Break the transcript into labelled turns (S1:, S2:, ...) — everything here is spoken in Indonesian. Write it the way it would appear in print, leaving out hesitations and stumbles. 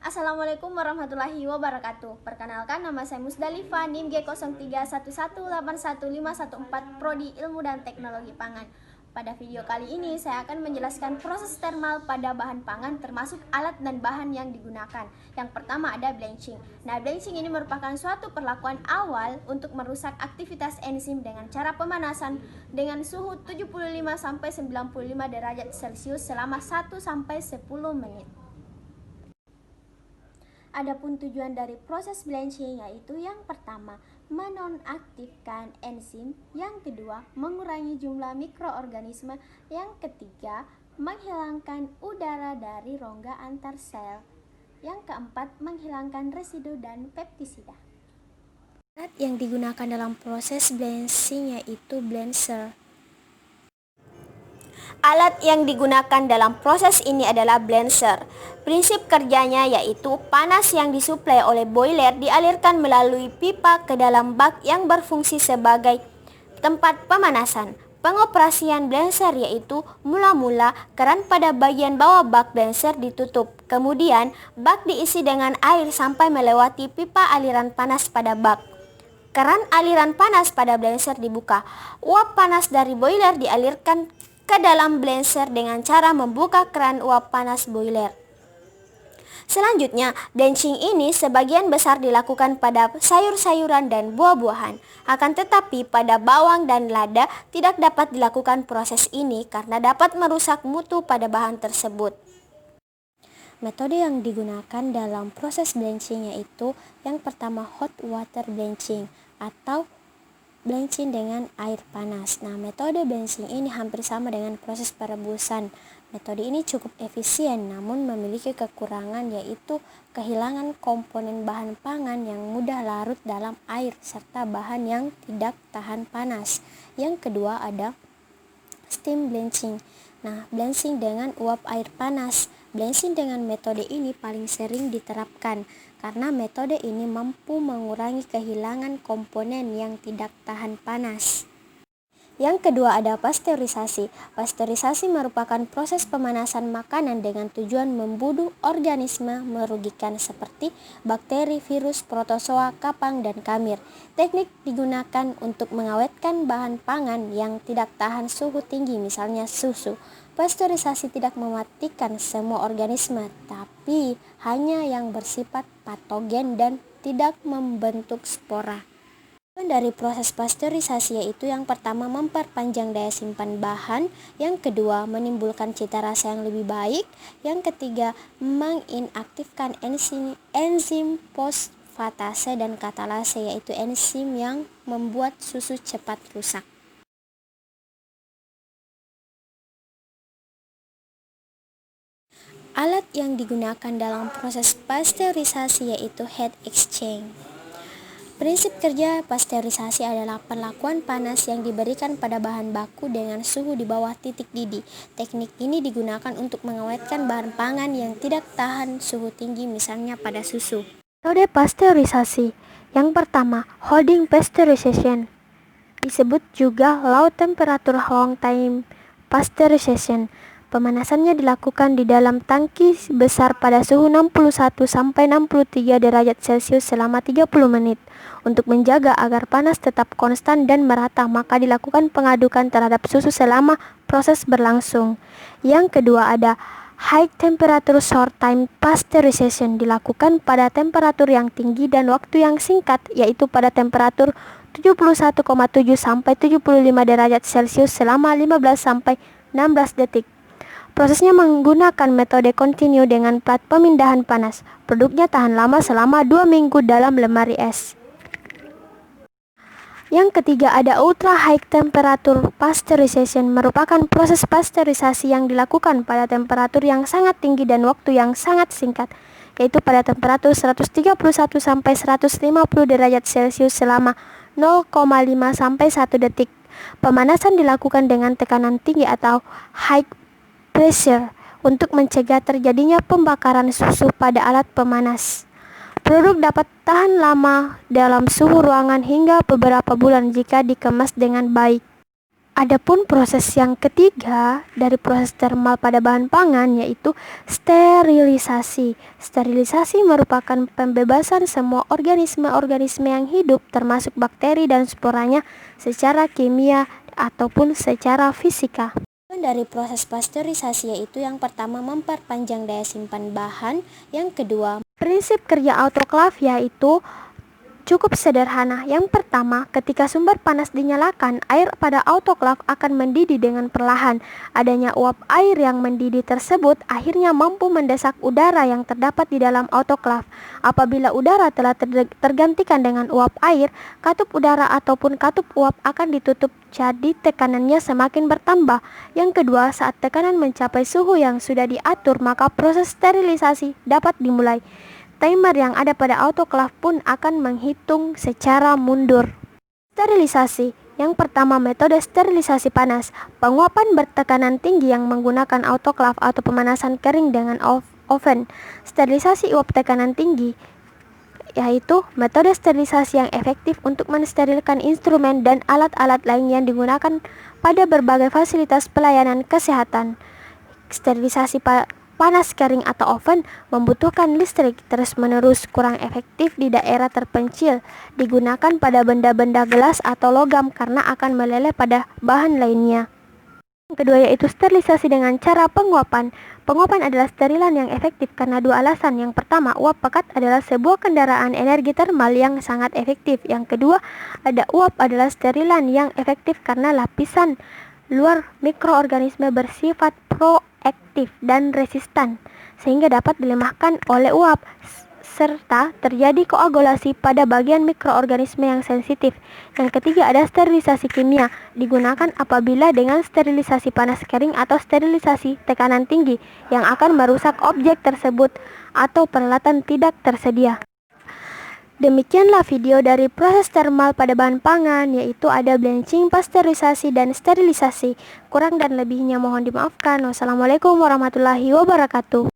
S1: Assalamualaikum warahmatullahi wabarakatuh. Perkenalkan, nama saya Musdalifah, NIM G0311181514, Prodi Ilmu dan Teknologi Pangan. Pada video kali ini saya akan menjelaskan proses termal pada bahan pangan termasuk alat dan bahan yang digunakan. Yang pertama ada blanching. Nah, blanching ini merupakan suatu perlakuan awal untuk merusak aktivitas enzim dengan cara pemanasan dengan suhu 75-95 derajat Celcius selama 1-10 menit. Adapun tujuan dari proses blanching yaitu yang pertama, menonaktifkan enzim, yang kedua, mengurangi jumlah mikroorganisme, yang ketiga, menghilangkan udara dari rongga antar sel, yang keempat, menghilangkan residu dan pestisida. Alat yang digunakan dalam proses blanching yaitu blancher. Alat yang digunakan dalam proses ini adalah blancher. Prinsip kerjanya yaitu panas yang disuplai oleh boiler dialirkan melalui pipa ke dalam bak yang berfungsi sebagai tempat pemanasan. Pengoperasian blancher yaitu mula-mula keran pada bagian bawah bak blancher ditutup. Kemudian bak diisi dengan air sampai melewati pipa aliran panas pada bak. Keran aliran panas pada blancher dibuka. Uap panas dari boiler dialirkan ke dalam blancher dengan cara membuka keran uap panas boiler. Selanjutnya, blanching ini sebagian besar dilakukan pada sayur-sayuran dan buah-buahan. Akan tetapi pada bawang dan lada tidak dapat dilakukan proses ini karena dapat merusak mutu pada bahan tersebut. Metode yang digunakan dalam proses blanching yaitu yang pertama hot water blanching atau blanching dengan air panas. Nah, metode blanching ini hampir sama dengan proses perebusan. Metode ini cukup efisien namun memiliki kekurangan yaitu kehilangan komponen bahan pangan yang mudah larut dalam air serta bahan yang tidak tahan panas. Yang kedua ada steam blanching. Nah, blanching dengan uap air panas. Blanching dengan metode ini paling sering diterapkan karena metode ini mampu mengurangi kehilangan komponen yang tidak tahan panas. Yang kedua ada pasteurisasi. Pasteurisasi merupakan proses pemanasan makanan dengan tujuan membunuh organisme merugikan seperti bakteri, virus, protozoa, kapang, dan kamir. Teknik digunakan untuk mengawetkan bahan pangan yang tidak tahan suhu tinggi, misalnya susu. Pasteurisasi tidak mematikan semua organisme, tapi hanya yang bersifat patogen dan tidak membentuk spora. Dari proses pasteurisasi yaitu yang pertama memperpanjang daya simpan bahan, yang kedua menimbulkan cita rasa yang lebih baik, yang ketiga menginaktifkan enzim fosfatase dan katalase yaitu enzim yang membuat susu cepat rusak. Alat yang digunakan dalam proses pasteurisasi yaitu heat exchange. Prinsip kerja pasteurisasi adalah perlakuan panas yang diberikan pada bahan baku dengan suhu di bawah titik didih. Teknik ini digunakan untuk mengawetkan bahan pangan yang tidak tahan suhu tinggi, misalnya pada susu. Metode pasteurisasi yang pertama, holding pasteurization, disebut juga low temperature long time pasteurization. Pemanasannya dilakukan di dalam tangki besar pada suhu 61-63 derajat Celcius selama 30 menit. Untuk menjaga agar panas tetap konstan dan merata, maka dilakukan pengadukan terhadap susu selama proses berlangsung. Yang kedua ada high temperature short time pasteurization, dilakukan pada temperatur yang tinggi dan waktu yang singkat, yaitu pada temperatur 71,7 sampai 75 derajat Celcius selama 15 sampai 16 detik. Prosesnya menggunakan metode kontinu dengan plat pemindahan panas. Produknya tahan lama selama 2 minggu dalam lemari es. Yang ketiga ada ultra high temperature pasteurization, merupakan proses pasteurisasi yang dilakukan pada temperatur yang sangat tinggi dan waktu yang sangat singkat, yaitu pada temperatur 131 sampai 150 derajat Celcius selama 0,5 sampai 1 detik. Pemanasan dilakukan dengan tekanan tinggi atau high pressure untuk mencegah terjadinya pembakaran susu pada alat pemanas. Produk dapat tahan lama dalam suhu ruangan hingga beberapa bulan jika dikemas dengan baik. Adapun proses yang ketiga dari proses termal pada bahan pangan yaitu sterilisasi. Sterilisasi merupakan pembebasan semua organisme-organisme yang hidup termasuk bakteri dan sporanya secara kimia ataupun secara fisika. Dari proses pasteurisasi yaitu yang pertama memperpanjang daya simpan bahan, yang kedua prinsip kerja autoklaf yaitu cukup sederhana. Yang pertama, ketika sumber panas dinyalakan, air pada autoklaf akan mendidih dengan perlahan. Adanya uap air yang mendidih tersebut akhirnya mampu mendesak udara yang terdapat di dalam autoklaf. Apabila udara telah tergantikan dengan uap air, katup udara ataupun katup uap akan ditutup, jadi tekanannya semakin bertambah. Yang kedua, saat tekanan mencapai suhu yang sudah diatur, maka proses sterilisasi dapat dimulai. Timer yang ada pada autoklaf pun akan menghitung secara mundur. Sterilisasi. Yang pertama, metode sterilisasi panas. Penguapan bertekanan tinggi yang menggunakan autoklaf atau pemanasan kering dengan oven. Sterilisasi uap tekanan tinggi yaitu metode sterilisasi yang efektif untuk mensterilkan instrumen dan alat-alat lain yang digunakan pada berbagai fasilitas pelayanan kesehatan. Sterilisasi panas kering atau oven membutuhkan listrik terus-menerus, kurang efektif di daerah terpencil, digunakan pada benda-benda gelas atau logam karena akan meleleh pada bahan lainnya. Yang kedua yaitu sterilisasi dengan cara penguapan. Penguapan adalah sterilan yang efektif karena dua alasan. Yang pertama, uap pekat adalah sebuah kendaraan energi termal yang sangat efektif. Yang kedua, uap adalah sterilan yang efektif karena lapisan luar mikroorganisme bersifat proaktif dan resistan sehingga dapat dilemahkan oleh uap, serta terjadi koagulasi pada bagian mikroorganisme yang sensitif. Yang ketiga ada sterilisasi kimia, digunakan apabila dengan sterilisasi panas kering atau sterilisasi tekanan tinggi yang akan merusak objek tersebut atau peralatan tidak tersedia. Demikianlah video dari proses termal pada bahan pangan, yaitu ada blanching, pasteurisasi, dan sterilisasi. Kurang dan lebihnya mohon dimaafkan. Wassalamualaikum warahmatullahi wabarakatuh.